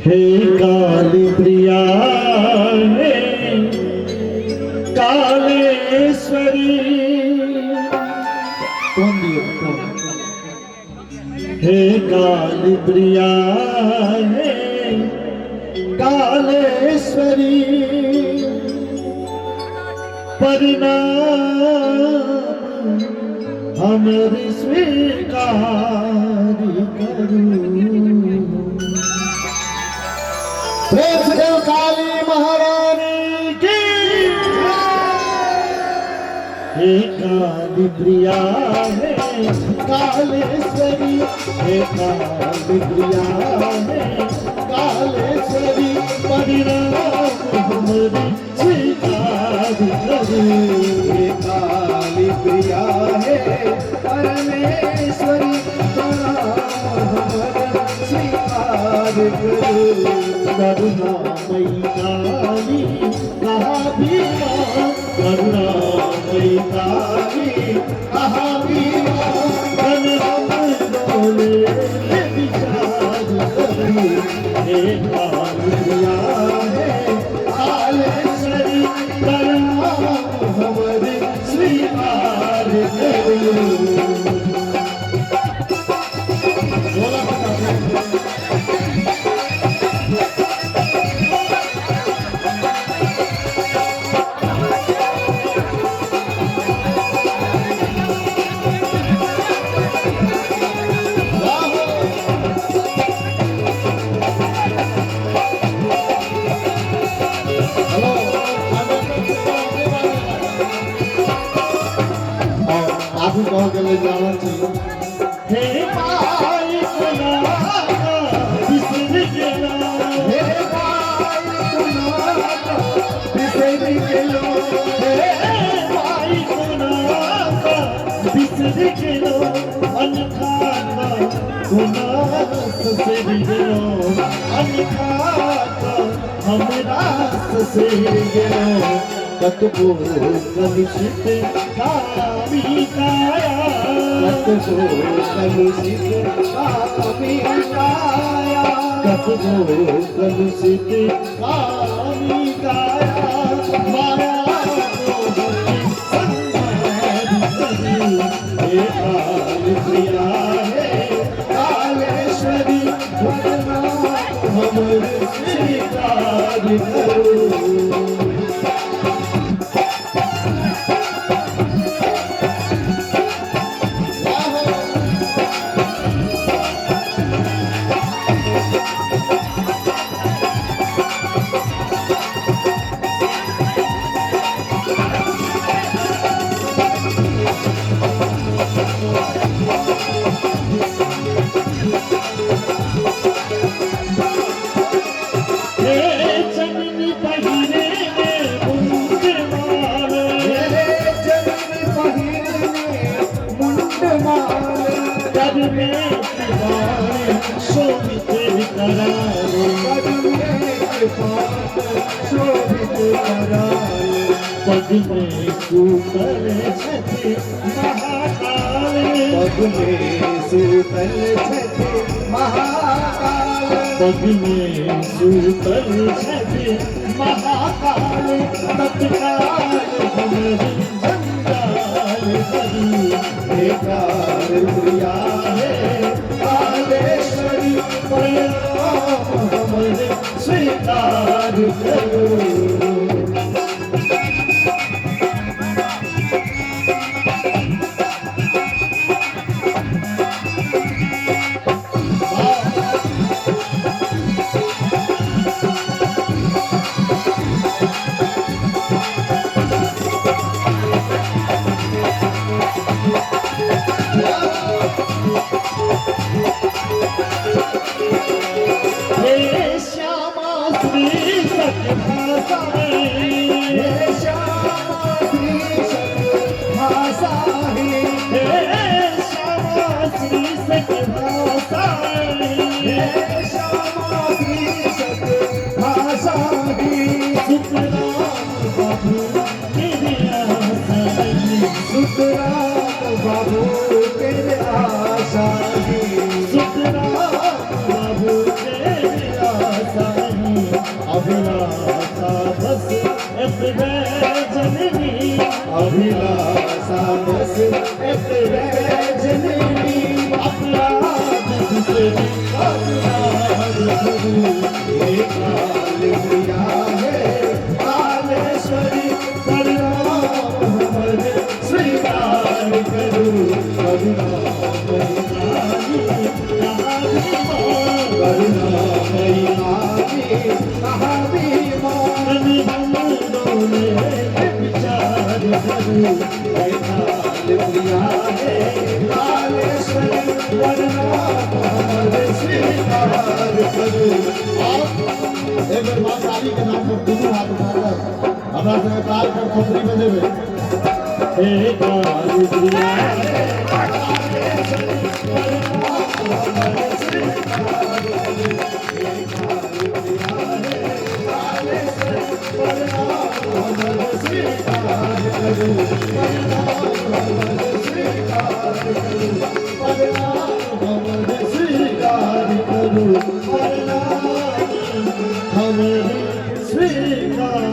हे काली प्रिया हे कालेश्वरी कौन दिए हे काली प्रिया हे कालेश्वरी परिणाम हमारी स्वीकार करूं। प्रेम से काली महारानी की हे काली प्रिया है कालेश्वरी हे काली प्रिया है कालेश्वरी परिणाम हमारी स्वीकार करूं। हे काली प्रिया है परमेश्वरी स्वीकार करो। करुणामयी काली कहा भीमा करुणामयी काली कहा भीमा धन हम डोले विचार करूं। हे काली प्रिया है कालेश्वरी परिणाम हमारे स्वीकार करूं। आगू कह गए जाना चाहिए हे भाई सुना बिसर गेला हे भाई सुना बिसर गेलो। हे भाई सुना बिसर गेलो अनखाता गुना से गेलो अनखाता हमरा से गेलो। कतबो कलुषित कामी काया कतबो कलुषित कामी काया कतबो कलुषित कामी काया माया मोहनी संहार करूं। हे काली प्रिया हे कालेश्वरी परिणाम हमारे स्वीकार करूं। शोभित करारे शोभित कराले पग में सूतल छति महाकाले पग में सूतल छति महाकाल पग में सूतल छति महाकाल तत्काल हमारी जंजाल करूं। हे काली प्रिया है कालेश्वरी परिणाम हमारे स्वीकार करूं। हे श्यामा श्री सत्य हे श्यामा श्री भाषा हे श्यामा श्री सत्य हे श्यामा श्री भाषा सुतराम बाबू तेरे आसानी सुतराम बाबू तेरे आशा सुतराम बाबू तेरे आसानी दिलासा बस इतने जननी अपराध से अपराध करूं ये काल प्रिया है कालेश्वरी प्रणाम हमर स्वीकार करूं करुणामयी करुणामयी आगे कहाँ भी मान हम दोनों विचार करूं ये काल प्रिया है कालेश्वरी प्रणाम हमर स्वीकार करूं एक बार माँ काली के नाम पर दोनों हाथ उठाकर हमरा से काल कर खोपड़ी में देवे हे काल प्रिया स्वीकार करूं हमें स्वीकार